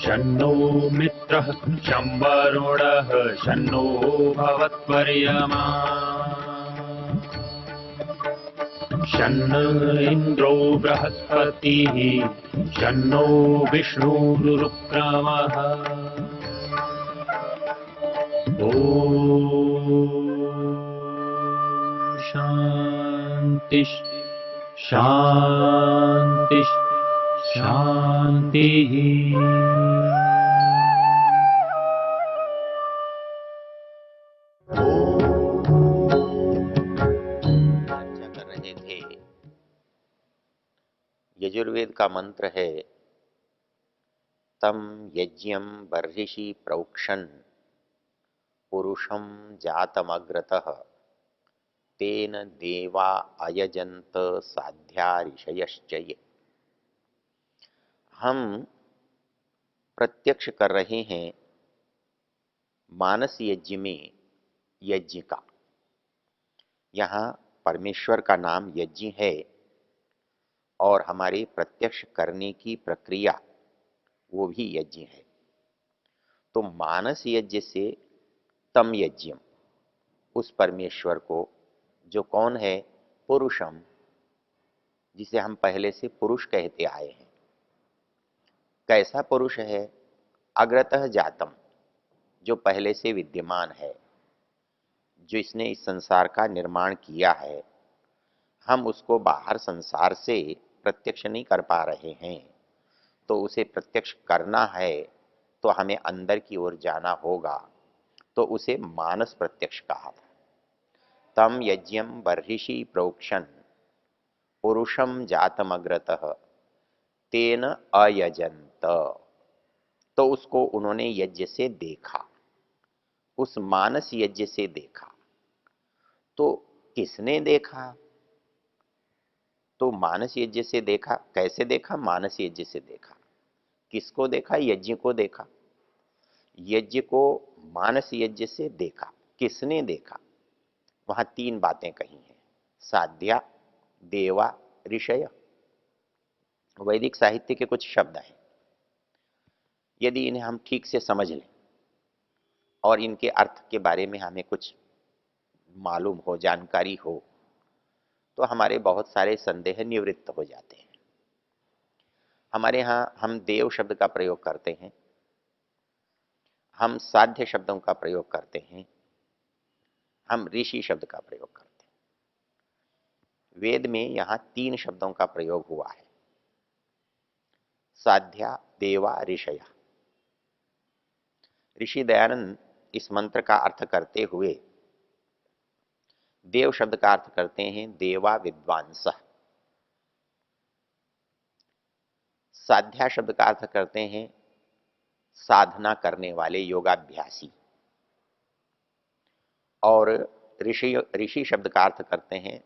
शन्नो मित्रः शं वरुणः शन्नो भवत्वर्यमा शन्न इन्द्रो बृहस्पतिः शन्नो विष्णुरुक्रमः ॐ शान्ति शान्ति शान्तिः। चर्चा कर रहे थे, यजुर्वेद का मंत्र है तम यज्ञम बर्हिषि प्रोक्षन् पुरुषं जातमग्रतः तेन देवा अयजंत साध्या ऋषयश्च ये। हम प्रत्यक्ष कर रहे हैं मानस यज्ञ में यज्ञ का। यहाँ परमेश्वर का नाम यज्ञ है और हमारे प्रत्यक्ष करने की प्रक्रिया वो भी यज्ञ है। तो मानस यज्ञ से तम यज्ञम, उस परमेश्वर को जो कौन है, पुरुषम, जिसे हम पहले से पुरुष कहते आए हैं। कैसा पुरुष है? अग्रतः जातम, जो पहले से विद्यमान है, जो इसने इस संसार का निर्माण किया है। हम उसको बाहर संसार से प्रत्यक्ष नहीं कर पा रहे हैं, तो उसे प्रत्यक्ष करना है तो हमें अंदर की ओर जाना होगा, तो उसे मानस प्रत्यक्ष कहा था। तम यज्ञम बर्हिषि प्रोक्षन् पुरुषम जातमग्रतः तेन अयजंत, तो उसको उन्होंने यज्ञ से देखा, उस मानस यज्ञ से देखा। तो किसने देखा? तो मानस यज्ञ से देखा। कैसे देखा? मानस यज्ञ से देखा। किसको देखा? यज्ञ को देखा। यज्ञ को मानस यज्ञ से देखा। किसने देखा? वहां तीन बातें कही हैं, साध्या, देवा, ऋषय। वैदिक साहित्य के कुछ शब्द हैं, यदि इन्हें हम ठीक से समझ लें और इनके अर्थ के बारे में हमें कुछ मालूम हो, जानकारी हो, तो हमारे बहुत सारे संदेह निवृत्त हो जाते हैं। हमारे यहाँ हम देव शब्द का प्रयोग करते हैं, हम साध्य शब्दों का प्रयोग करते हैं, हम ऋषि शब्द का प्रयोग करते हैं। वेद में यहाँ तीन शब्दों का प्रयोग हुआ है, साध्या, देवा, ऋषया। ऋषि दयानंद इस मंत्र का अर्थ करते हुए देव शब्द का अर्थ करते हैं देवा विद्वांस। साध्या शब्द का अर्थ करते हैं साधना करने वाले योगाभ्यासी। और ऋषि शब्द का अर्थ करते हैं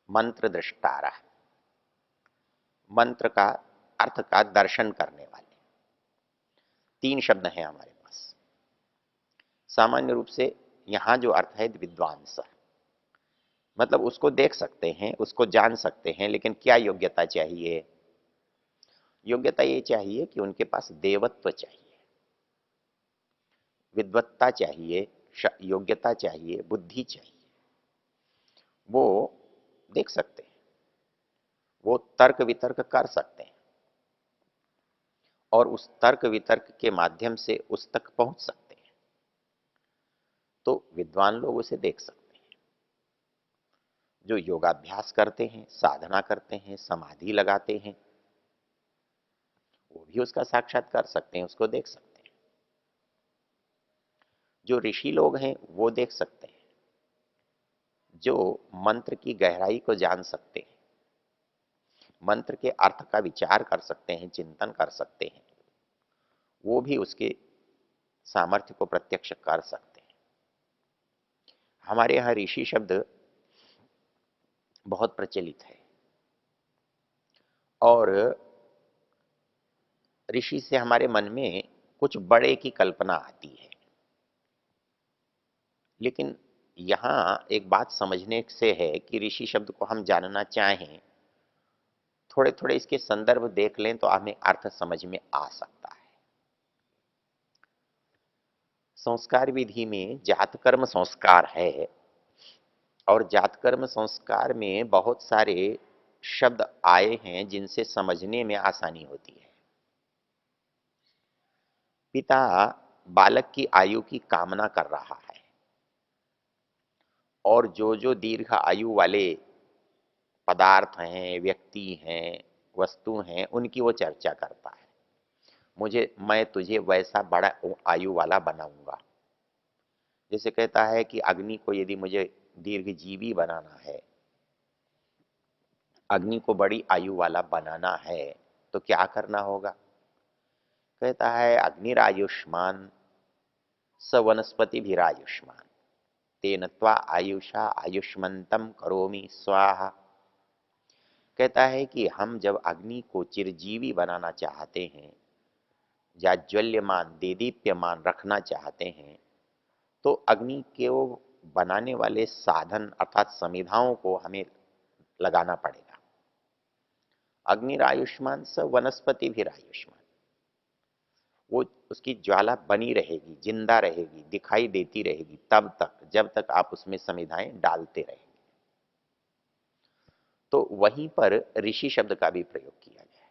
मंत्र दृष्टारा, मंत्र का अर्थ का दर्शन करने वाले। तीन शब्द हैं हमारे पास। सामान्य रूप से यहां जो अर्थ है विद्वांस, मतलब उसको देख सकते हैं, उसको जान सकते हैं, लेकिन क्या योग्यता चाहिए? योग्यता ये चाहिए कि उनके पास देवत्व चाहिए, विद्वत्ता चाहिए, योग्यता चाहिए, बुद्धि चाहिए। वो देख सकते हैं, वो तर्क वितर्क कर सकते हैं और उस तर्क वितर्क के माध्यम से उस तक पहुंच सकते हैं। तो विद्वान लोग उसे देख सकते हैं। जो योगाभ्यास करते हैं, साधना करते हैं, समाधि लगाते हैं, वो भी उसका साक्षात्कार सकते हैं, उसको देख सकते हैं। जो ऋषि लोग हैं वो देख सकते हैं, जो मंत्र की गहराई को जान सकते हैं, मंत्र के अर्थ का विचार कर सकते हैं, चिंतन कर सकते हैं, वो भी उसके सामर्थ्य को प्रत्यक्ष कर सकते हैं। हमारे यहाँ ऋषि शब्द बहुत प्रचलित है और ऋषि से हमारे मन में कुछ बड़े की कल्पना आती है, लेकिन यहां एक बात समझने से है कि ऋषि शब्द को हम जानना चाहें, थोड़े थोड़े इसके संदर्भ देख लें तो हमें अर्थ समझ में आ सकता है। संस्कार विधि में जात कर्म संस्कार है, और जात कर्म संस्कार में बहुत सारे शब्द आए हैं जिनसे समझने में आसानी होती है। पिता बालक की आयु की कामना कर रहा है, और जो जो दीर्घ आयु वाले पदार्थ हैं, व्यक्ति हैं, वस्तु हैं, उनकी वो चर्चा करता है। मैं तुझे वैसा बड़ा आयु वाला बनाऊंगा। जैसे कहता है कि अग्नि को यदि मुझे दीर्घजीवी बनाना है, अग्नि को बड़ी आयु वाला बनाना है, तो क्या करना होगा? कहता है अग्निरायुष्मान स वनस्पति भी आयुष्मान, तेन त्वा आयुषा आयुष्मंतम करोमि स्वाहा। कहता है कि हम जब अग्नि को चिरजीवी बनाना चाहते हैं, जाज्वल्यमान देदीप्यमान रखना चाहते हैं, तो अग्नि के वो बनाने वाले साधन अर्थात समिधाओं को हमें लगाना पड़ेगा। अग्निरायुष्मान स वनस्पति भी आयुष्मान, वो उसकी ज्वाला बनी रहेगी, जिंदा रहेगी, दिखाई देती रहेगी तब तक जब तक आप उसमें समिधाएं डालते रहेंगे। तो वहीं पर ऋषि शब्द का भी प्रयोग किया गया है।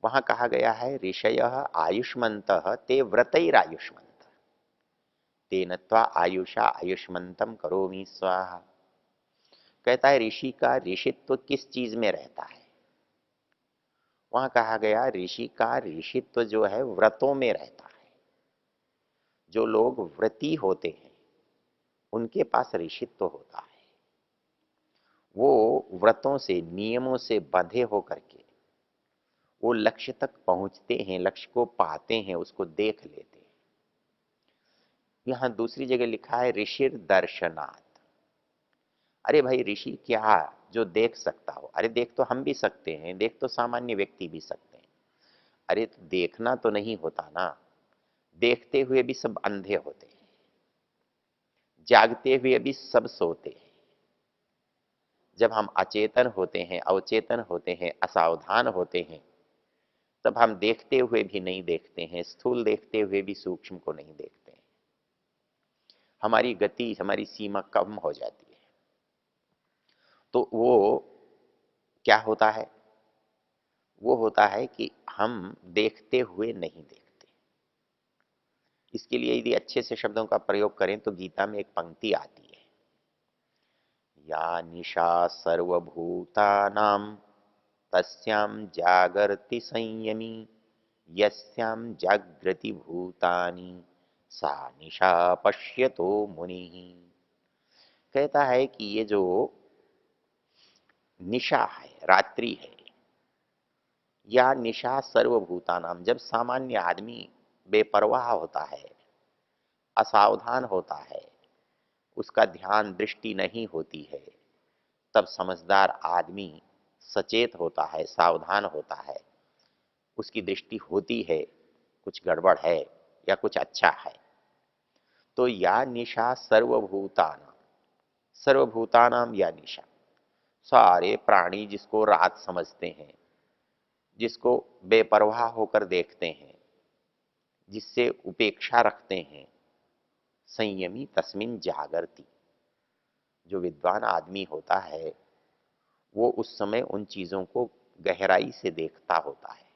वहां कहा गया है ऋषय आयुष्मंत ते व्रतैरायुष्मंत, तेन त्वा आयुषा आयुष्मंतम करोमि स्वाहा। कहता है ऋषि का ऋषित्व किस चीज में रहता है? वहां कहा गया ऋषि का ऋषित्व जो है व्रतों में रहता है। जो लोग व्रती होते हैं उनके पास ऋषित्व होता है। वो व्रतों से नियमों से बंधे होकर के वो लक्ष्य तक पहुंचते हैं, लक्ष्य को पाते हैं, उसको देख लेते हैं। यहां दूसरी जगह लिखा है ऋषिर दर्शनात्। अरे भाई ऋषि क्या जो देख सकता हो? अरे देख तो हम भी सकते हैं, देख तो सामान्य व्यक्ति भी सकते हैं। अरे तो देखना तो नहीं होता ना, देखते हुए भी सब अंधे होते हैं, जागते हुए भी सब सोते हैं। जब हम अचेतन होते हैं, अवचेतन होते हैं, असावधान होते हैं, तब हम देखते हुए भी नहीं देखते हैं, स्थूल देखते हुए भी सूक्ष्म को नहीं देखते हैं। हमारी गति, हमारी सीमा कम हो जाती है। तो वो क्या होता है? वो होता है कि हम देखते हुए नहीं देखते। इसके लिए यदि अच्छे से शब्दों का प्रयोग करें तो गीता में एक पंक्ति आती है, या निशा सर्वभूतानां तस्यां जागर्ति संयमी, यस्यां जागृति भूतानि सा निशा पश्यतो मुनिः। कहता है कि ये जो निशा है, रात्रि है, या निशा सर्वभूतानाम, जब सामान्य आदमी बेपरवाह होता है, असावधान होता है, उसका ध्यान दृष्टि नहीं होती है, तब समझदार आदमी सचेत होता है, सावधान होता है, उसकी दृष्टि होती है कुछ गड़बड़ है या कुछ अच्छा है। तो या निशा सर्वभूतानाम, सर्वभूतानाम या निशा, सारे प्राणी जिसको रात समझते हैं, जिसको बेपरवाह होकर देखते हैं, जिससे उपेक्षा रखते हैं, संयमी तस्मिन जागरति, जो विद्वान आदमी होता है वो उस समय उन चीजों को गहराई से देखता होता है।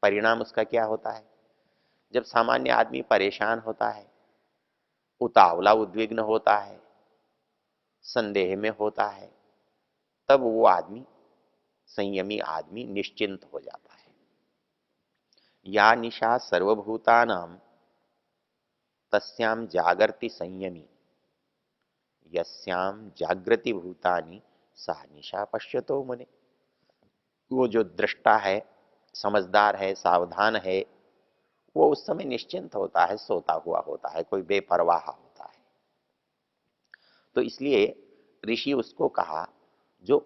परिणाम उसका क्या होता है? जब सामान्य आदमी परेशान होता है, उतावला उद्विग्न होता है, संदेह में होता है, तब वो आदमी, संयमी आदमी निश्चिंत हो जाता है। या निशा सर्वभूतानाम तस्याम जागर्ति संयमी, यस्याम जागृति भूतानि सा निशा पश्यतो मुने। वो जो दृष्टा है, समझदार है, सावधान है, वो उस समय निश्चिंत होता है, सोता हुआ होता है, कोई बेपरवाह होता है। तो इसलिए ऋषि उसको कहा जो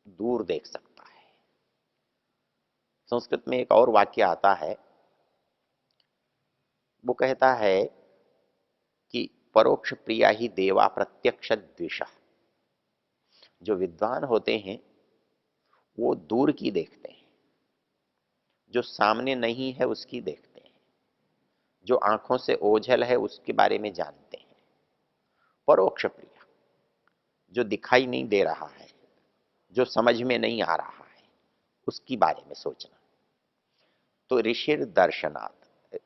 दूर देख सकता है। संस्कृत में एक और वाक्य आता है, वो कहता है कि परोक्ष प्रिया ही देवा प्रत्यक्ष द्विषा। जो विद्वान होते हैं वो दूर की देखते हैं, जो सामने नहीं है उसकी देखते हैं, जो आंखों से ओझल है उसके बारे में जानते हैं। परोक्ष प्रिया, जो दिखाई नहीं दे रहा है, जो समझ में नहीं आ रहा है, उसकी बारे में सोचना। तो ऋषिर दर्शनात्,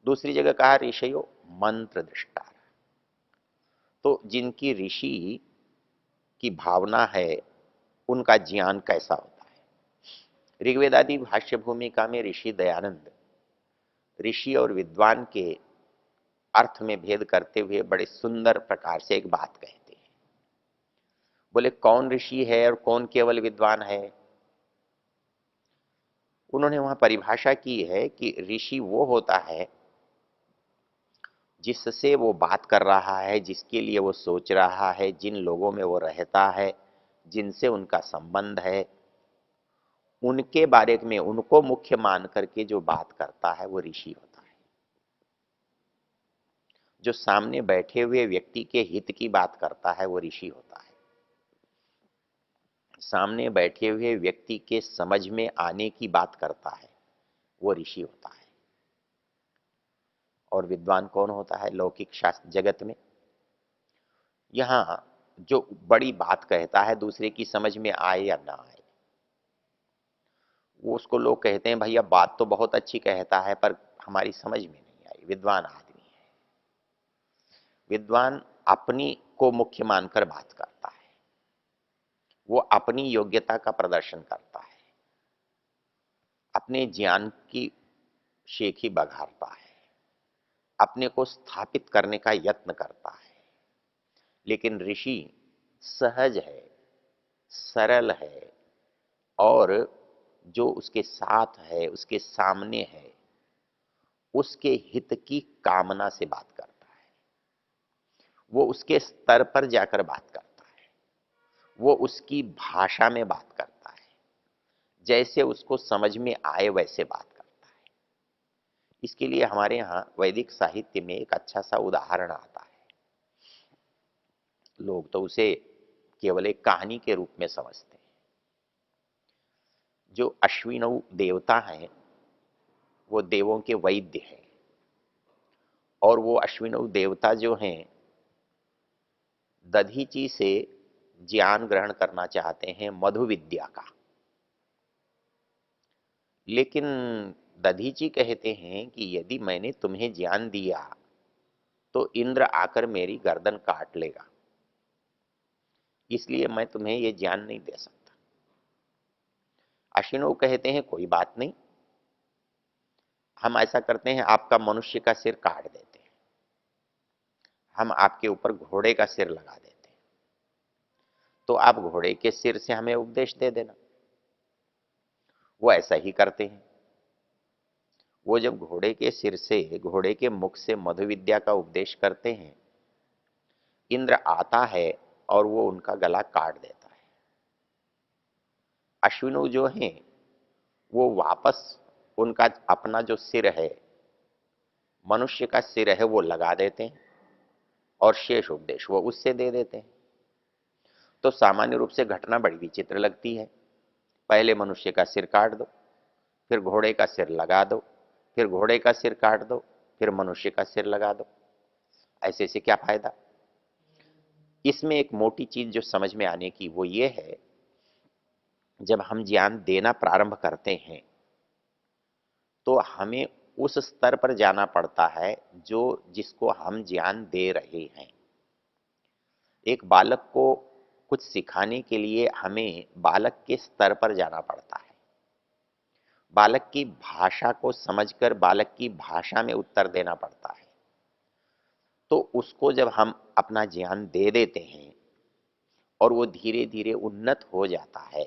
दूसरी जगह कहा ऋषयो मंत्र दृष्टा। तो जिनकी ऋषि की भावना है उनका ज्ञान कैसा होता है। ऋग्वेद आदि भाष्य भूमिका में ऋषि दयानंद ऋषि और विद्वान के अर्थ में भेद करते हुए बड़े सुंदर प्रकार से एक बात कहते हैं। बोले कौन ऋषि है और कौन केवल विद्वान है। उन्होंने वहां परिभाषा की है कि ऋषि वो होता है जिससे वो बात कर रहा है, जिसके लिए वो सोच रहा है, जिन लोगों में वो रहता है, जिनसे उनका संबंध है, उनके बारे में उनको मुख्य मान करके जो बात करता है वो ऋषि होता है। जो सामने बैठे हुए व्यक्ति के हित की बात करता है वो ऋषि होता है। सामने बैठे हुए व्यक्ति के समझ में आने की बात करता है वो ऋषि होता है। और विद्वान कौन होता है लौकिक शास्त्र जगत में। यहां जो बड़ी बात कहता है दूसरे की समझ में आए या ना आए, वो उसको लोग कहते हैं भैया बात तो बहुत अच्छी कहता है पर हमारी समझ में नहीं आई। विद्वान आदमी है। विद्वान अपनी को मुख्य मानकर बात करता है, वो अपनी योग्यता का प्रदर्शन करता है, अपने ज्ञान की शेखी बघारता है, अपने को स्थापित करने का यत्न करता है। लेकिन ऋषि सहज है, सरल है, और जो उसके साथ है, उसके सामने है, उसके हित की कामना से बात करता है। वो उसके स्तर पर जाकर बात करता है, वो उसकी भाषा में बात करता है, जैसे उसको समझ में आए वैसे बात करता है। इसके लिए हमारे यहाँ वैदिक साहित्य में एक अच्छा सा उदाहरण आता है। लोग तो उसे केवल एक कहानी के रूप में समझते हैं। जो अश्विनौ देवता हैं वो देवों के वैद्य हैं, और वो अश्विनौ देवता जो हैं दधीची से ज्ञान ग्रहण करना चाहते हैं मधु विद्या का। लेकिन दधीची कहते हैं कि यदि मैंने तुम्हें ज्ञान दिया तो इंद्र आकर मेरी गर्दन काट लेगा, इसलिए मैं तुम्हें ये ज्ञान नहीं दे सकता। अश्विनौ कहते हैं कोई बात नहीं, हम ऐसा करते हैं आपका मनुष्य का सिर काट देते हैं, हम आपके ऊपर घोड़े का सिर लगा देते हैं, तो आप घोड़े के सिर से हमें उपदेश दे देना। वो ऐसा ही करते हैं। वो जब घोड़े के सिर से, घोड़े के मुख से मधु विद्या का उपदेश करते हैं, इंद्र आता है और वो उनका गला काट देता है। अश्विनौ जो हैं वो वापस उनका अपना जो सिर है, मनुष्य का सिर है, वो लगा देते हैं और शेष उपदेश वो उससे दे देते हैं। तो सामान्य रूप से घटना बड़ी विचित्र लगती है। पहले मनुष्य का सिर काट दो, फिर घोड़े का सिर लगा दो, फिर घोड़े का सिर काट दो, फिर मनुष्य का सिर लगा दो। ऐसे से क्या फायदा। इसमें एक मोटी चीज जो समझ में आने की वो ये है, जब हम ज्ञान देना प्रारंभ करते हैं तो हमें उस स्तर पर जाना पड़ता है जो जिसको हम ज्ञान दे रहे हैं। एक बालक को कुछ सिखाने के लिए हमें बालक के स्तर पर जाना पड़ता है। बालक की भाषा को समझकर बालक की भाषा में उत्तर देना पड़ता है। तो उसको जब हम अपना ज्ञान दे देते हैं और वो धीरे धीरे उन्नत हो जाता है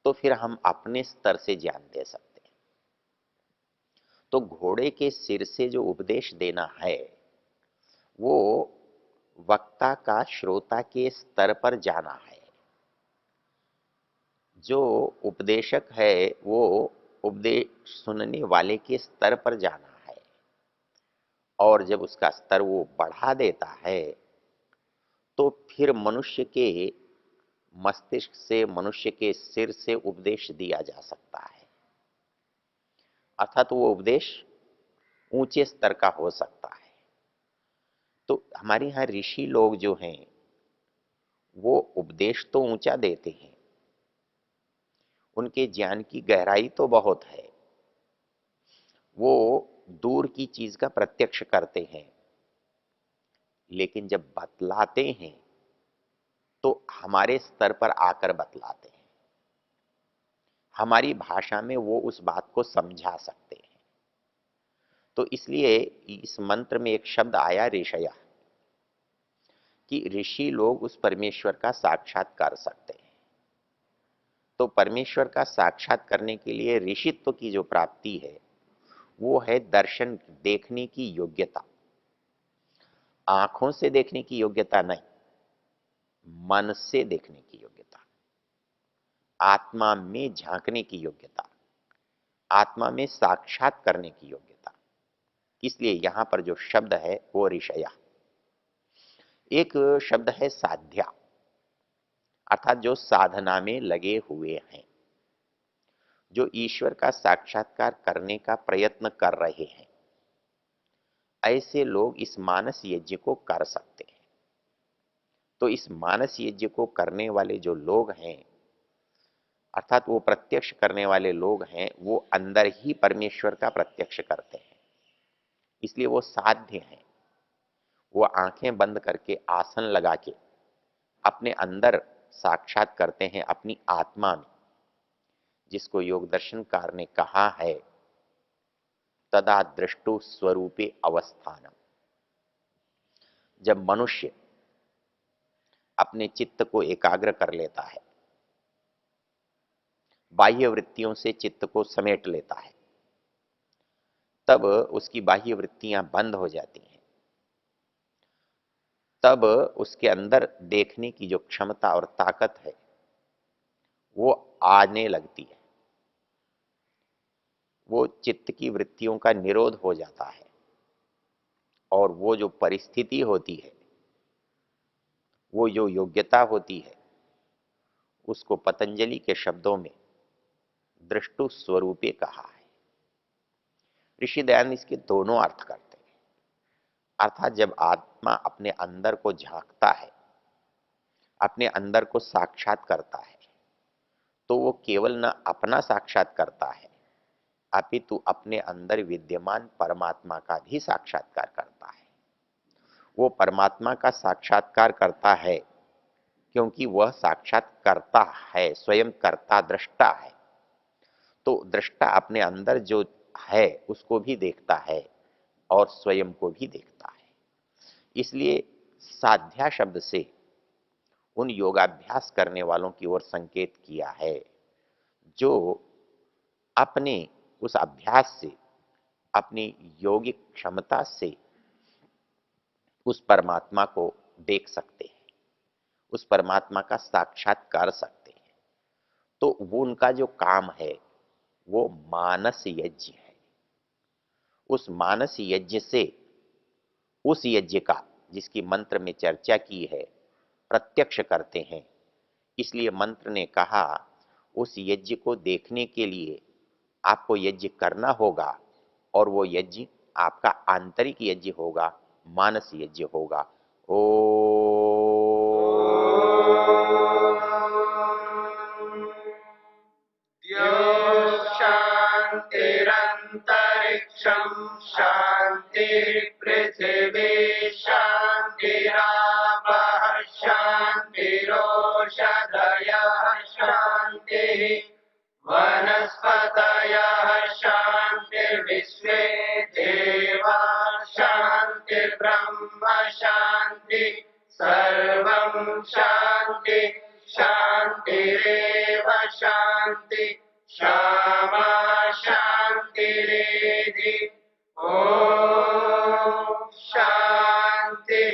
तो फिर हम अपने स्तर से ज्ञान दे सकते हैं। तो घोड़े के सिर से जो उपदेश देना है वो वक्ता का श्रोता के स्तर पर जाना है। जो उपदेशक है वो उपदेश सुनने वाले के स्तर पर जाना है। और जब उसका स्तर वो बढ़ा देता है तो फिर मनुष्य के मस्तिष्क से, मनुष्य के सिर से उपदेश दिया जा सकता है। अर्थात वो उपदेश ऊंचे स्तर का हो सकता है। तो हमारे यहाँ ऋषि लोग जो हैं वो उपदेश तो ऊंचा देते हैं, उनके ज्ञान की गहराई तो बहुत है, वो दूर की चीज का प्रत्यक्ष करते हैं, लेकिन जब बतलाते हैं तो हमारे स्तर पर आकर बतलाते हैं, हमारी भाषा में वो उस बात को समझा सकते हैं। तो इसलिए इस मंत्र में एक शब्द आया ऋषया, कि ऋषि लोग उस परमेश्वर का साक्षात कर सकते हैं। तो परमेश्वर का साक्षात करने के लिए ऋषित्व की जो प्राप्ति है वो है दर्शन, देखने की योग्यता। आंखों से देखने की योग्यता नहीं, मन से देखने की योग्यता, आत्मा में झांकने की योग्यता, आत्मा में साक्षात करने की योग्यता। इसलिए यहां पर जो शब्द है वो ऋषया। एक शब्द है साध्या, अर्थात जो साधना में लगे हुए हैं, जो ईश्वर का साक्षात्कार करने का प्रयत्न कर रहे हैं, ऐसे लोग इस मानस यज्ञ को कर सकते हैं। तो इस मानस यज्ञ को करने वाले जो लोग हैं, अर्थात वो प्रत्यक्ष करने वाले लोग हैं, वो अंदर ही परमेश्वर का प्रत्यक्ष करते हैं, इसलिए वो साध्य हैं। वो आंखें बंद करके आसन लगा के अपने अंदर साक्षात करते हैं, अपनी आत्मा में, जिसको योग दर्शनकार ने कहा है तदा दृष्टु स्वरूपे अवस्थानम। जब मनुष्य अपने चित्त को एकाग्र कर लेता है, बाह्य वृत्तियों से चित्त को समेट लेता है, तब उसकी बाह्य वृत्तियां बंद हो जाती हैं, तब उसके अंदर देखने की जो क्षमता और ताकत है वो आने लगती है। वो चित्त की वृत्तियों का निरोध हो जाता है और वो जो परिस्थिति होती है, वो जो योग्यता होती है, उसको पतंजलि के शब्दों में दृष्टु स्वरूपे कहा है। ऋषि दयानंद इसके दोनों अर्थ करते हैं। अर्थात जब आत्मा अपने अंदर को झांकता है, अपने अंदर को साक्षात करता है, तो वो केवल न अपना साक्षात करता है, अपितु अपने अंदर विद्यमान परमात्मा का भी साक्षात्कार करता है। वो परमात्मा का साक्षात्कार करता है क्योंकि वह साक्षात करता है, स्वयं कर्ता दृष्टा है। तो दृष्टा अपने अंदर जो है उसको भी देखता है और स्वयं को भी देखता है। इसलिए साध्या शब्द से उन योगाभ्यास करने वालों की ओर संकेत किया है जो अपने उस अभ्यास से, अपनी योगिक क्षमता से उस परमात्मा को देख सकते हैं, उस परमात्मा का साक्षात्कार कर सकते हैं। तो वो उनका जो काम है वो मानस यज्ञ है। उस मानस यज्ञ से उस यज्ञ का, जिसकी मंत्र में चर्चा की है, प्रत्यक्ष करते हैं। इसलिए मंत्र ने कहा उस यज्ञ को देखने के लिए आपको यज्ञ करना होगा, और वो यज्ञ आपका आंतरिक यज्ञ होगा, मानस यज्ञ होगा। ओ शान्तिरन्तरिक्षं शान्तिर्पृथिवी शान्तिरापः शान्तिरोषधयः शान्तिः वनस्पतयः शान्तिर्विश्वे देवा शान्तिर्ब्रह्म शान्ति सर्वं शान्ति शान्तिरेव शान्ति क्षमा शान्तिरेधि ॐ शान्ति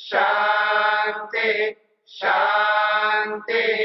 शान्ति शान्तिः